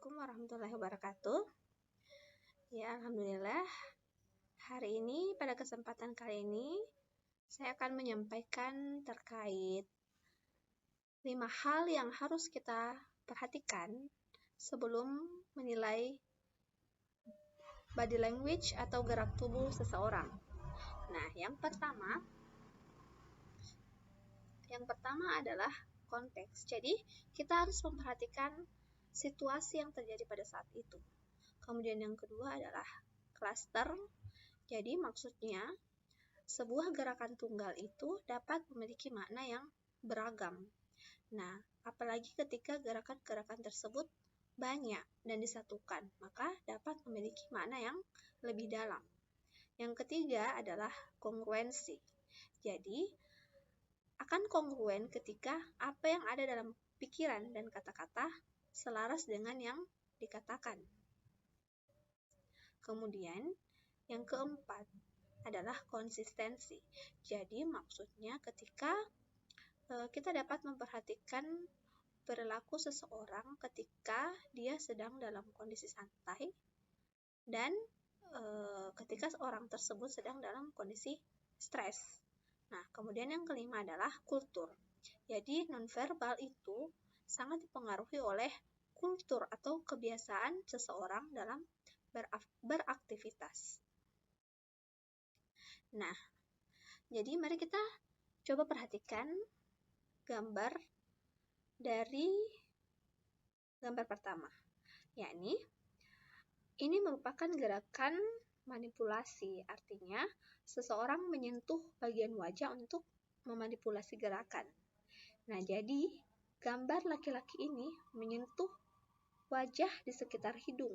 Assalamualaikum warahmatullahi wabarakatuh. Ya, alhamdulillah. Hari ini, pada kesempatan kali ini, saya akan menyampaikan terkait 5 hal yang harus kita perhatikan sebelum menilai body language atau gerak tubuh seseorang. Nah, yang pertama adalah konteks. Jadi, kita harus memperhatikan situasi yang terjadi pada saat itu. Kemudian yang kedua adalah cluster. Jadi maksudnya sebuah gerakan tunggal itu dapat memiliki makna yang beragam. Nah, apalagi ketika gerakan-gerakan tersebut banyak dan disatukan, maka dapat memiliki makna yang lebih dalam. Yang ketiga adalah kongruensi. Jadi, akan kongruen ketika apa yang ada dalam pikiran dan kata-kata selaras dengan yang dikatakan. Kemudian, yang keempat adalah konsistensi. Jadi, maksudnya ketika kita dapat memperhatikan perilaku seseorang ketika dia sedang dalam kondisi santai dan ketika orang tersebut sedang dalam kondisi stres. Nah, kemudian yang kelima adalah kultur. Jadi, nonverbal itu sangat dipengaruhi oleh kultur atau kebiasaan seseorang dalam beraktivitas. Nah, jadi mari kita coba perhatikan gambar dari gambar pertama, yakni ini merupakan gerakan manipulasi, artinya seseorang menyentuh bagian wajah untuk memanipulasi gerakan. Nah, jadi gambar laki-laki ini menyentuh wajah di sekitar hidung.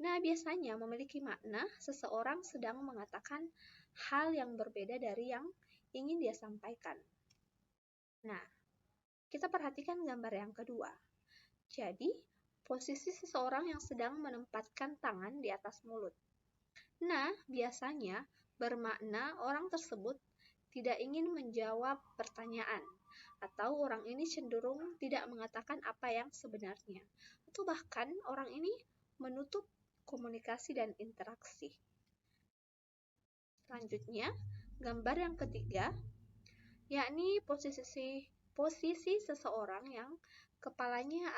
Nah, biasanya memiliki makna seseorang sedang mengatakan hal yang berbeda dari yang ingin dia sampaikan. Nah, kita perhatikan gambar yang kedua. Jadi, posisi seseorang yang sedang menempatkan tangan di atas mulut. Nah, biasanya bermakna orang tersebut tidak ingin menjawab pertanyaan, atau orang ini cenderung tidak mengatakan apa yang sebenarnya, atau bahkan orang ini menutup komunikasi dan interaksi. Selanjutnya, gambar yang ketiga, yakni posisi seseorang yang kepalanya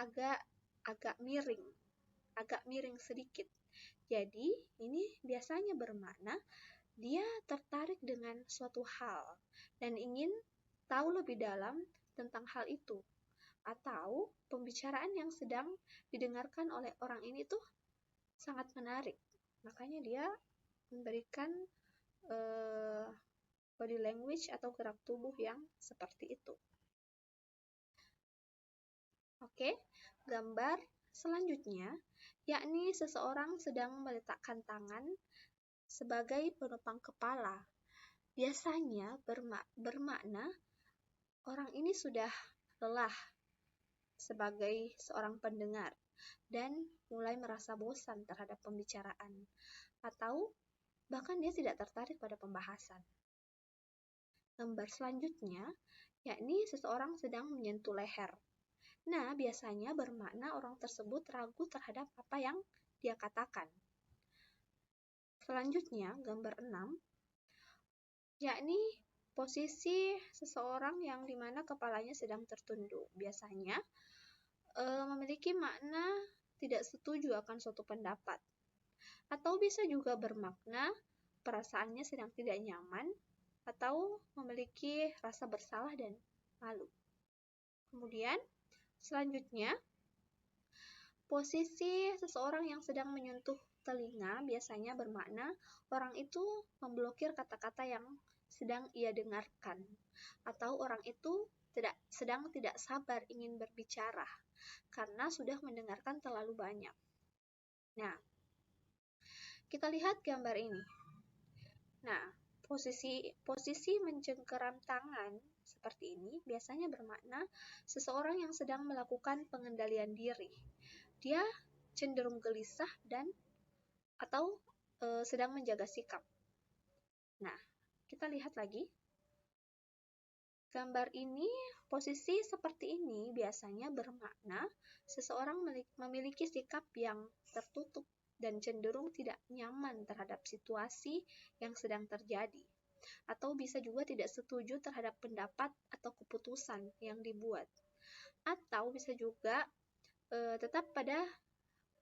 agak miring sedikit. Jadi, ini biasanya bermakna dia tertarik dengan suatu hal dan ingin tahu lebih dalam tentang hal itu, atau pembicaraan yang sedang didengarkan oleh orang ini tuh sangat menarik. Makanya dia memberikan body language atau gerak tubuh yang seperti itu. Oke, gambar selanjutnya, yakni seseorang sedang meletakkan tangan sebagai penopang kepala. Biasanya bermakna orang ini sudah lelah sebagai seorang pendengar dan mulai merasa bosan terhadap pembicaraan, atau bahkan dia tidak tertarik pada pembahasan. Gambar selanjutnya, yakni seseorang sedang menyentuh leher. Nah, biasanya bermakna orang tersebut ragu terhadap apa yang dia katakan. Selanjutnya, gambar 6, yakni posisi seseorang yang dimana kepalanya sedang tertunduk. Biasanya memiliki makna tidak setuju akan suatu pendapat. Atau bisa juga bermakna perasaannya sedang tidak nyaman, atau memiliki rasa bersalah dan malu. Kemudian, selanjutnya, posisi seseorang yang sedang menyentuh telinga biasanya bermakna orang itu memblokir kata-kata yang sedang ia dengarkan, atau orang itu sedang tidak sabar ingin berbicara karena sudah mendengarkan terlalu banyak. Nah, kita lihat gambar ini. Nah, posisi mencengkeram tangan seperti ini biasanya bermakna seseorang yang sedang melakukan pengendalian diri. Dia cenderung gelisah atau sedang menjaga sikap. Nah, kita lihat lagi. Gambar ini, posisi seperti ini biasanya bermakna seseorang memiliki sikap yang tertutup dan cenderung tidak nyaman terhadap situasi yang sedang terjadi, atau bisa juga tidak setuju terhadap pendapat atau keputusan yang dibuat, atau bisa juga tetap pada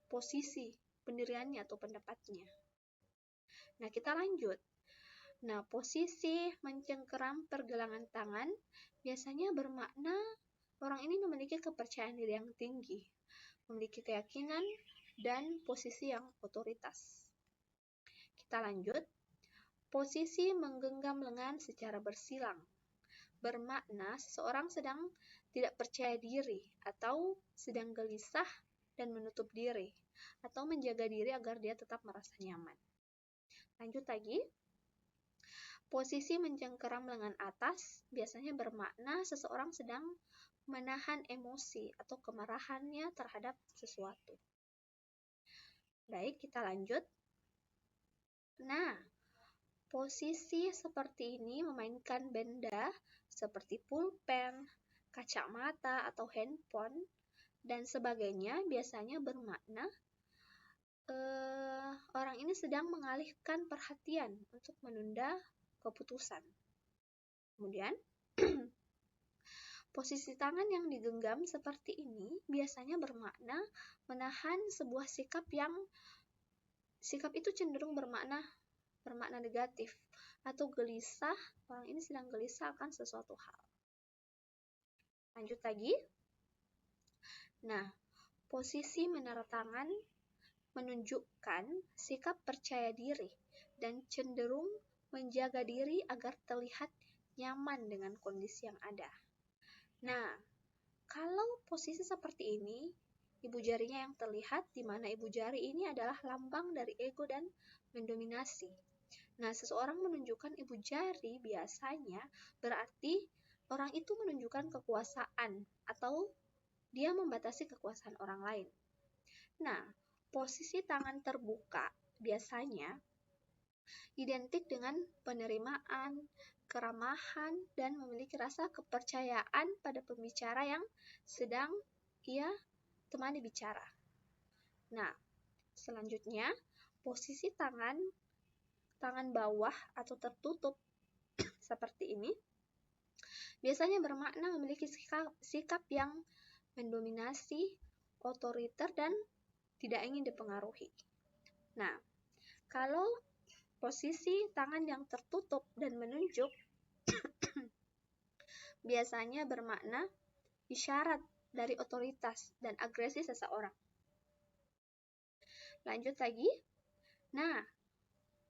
posisi pendiriannya atau pendapatnya. Nah, kita lanjut. Nah, posisi mencengkeram pergelangan tangan biasanya bermakna orang ini memiliki kepercayaan diri yang tinggi, memiliki keyakinan, dan posisi yang otoritas. Kita lanjut. Posisi menggenggam lengan secara bersilang bermakna seseorang sedang tidak percaya diri atau sedang gelisah dan menutup diri, atau menjaga diri agar dia tetap merasa nyaman. Lanjut lagi. Posisi mencengkeram lengan atas biasanya bermakna seseorang sedang menahan emosi atau kemarahannya terhadap sesuatu. Baik, kita lanjut. Nah, posisi seperti ini memainkan benda seperti pulpen, kacamata, atau handphone, dan sebagainya biasanya bermakna orang ini sedang mengalihkan perhatian untuk menunda keputusan. Kemudian, posisi tangan yang digenggam seperti ini biasanya bermakna menahan sebuah sikap itu cenderung bermakna negatif atau gelisah. Orang ini sedang gelisah akan sesuatu hal. Lanjut lagi. Nah, posisi menara tangan menunjukkan sikap percaya diri dan cenderung menjaga diri agar terlihat nyaman dengan kondisi yang ada. Nah, kalau posisi seperti ini, ibu jarinya yang terlihat, di mana ibu jari ini adalah lambang dari ego dan mendominasi. Nah, seseorang menunjukkan ibu jari biasanya berarti orang itu menunjukkan kekuasaan atau dia membatasi kekuasaan orang lain. Nah, posisi tangan terbuka biasanya identik dengan penerimaan, keramahan, dan memiliki rasa kepercayaan pada pembicara yang sedang ia temani bicara. Nah, selanjutnya, posisi tangan bawah atau tertutup seperti ini biasanya bermakna memiliki sikap yang mendominasi, otoriter, dan tidak ingin dipengaruhi. Nah, kalau posisi tangan yang tertutup dan menunjuk biasanya bermakna isyarat dari otoritas dan agresi seseorang. Lanjut lagi. Nah,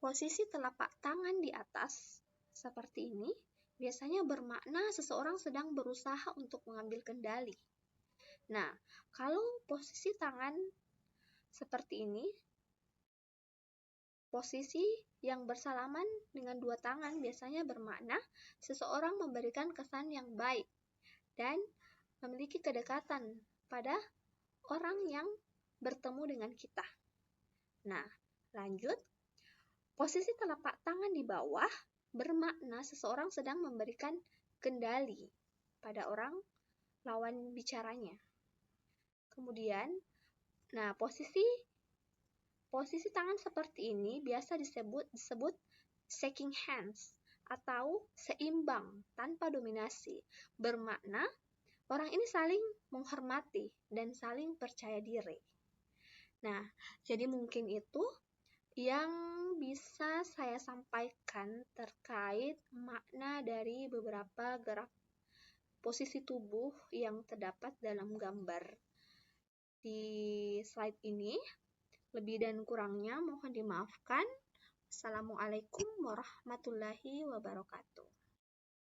posisi telapak tangan di atas seperti ini biasanya bermakna seseorang sedang berusaha untuk mengambil kendali. Nah, kalau posisi tangan seperti ini, posisi yang bersalaman dengan dua tangan biasanya bermakna seseorang memberikan kesan yang baik dan memiliki kedekatan pada orang yang bertemu dengan kita. Nah, lanjut. Posisi telapak tangan di bawah bermakna seseorang sedang memberikan kendali pada orang lawan bicaranya. Kemudian, nah posisi tangan seperti ini biasa disebut shaking hands atau seimbang tanpa dominasi. Bermakna orang ini saling menghormati dan saling percaya diri. Nah, jadi mungkin itu yang bisa saya sampaikan terkait makna dari beberapa gerak posisi tubuh yang terdapat dalam gambar di slide ini. Lebih dan kurangnya mohon dimaafkan. Assalamualaikum warahmatullahi wabarakatuh.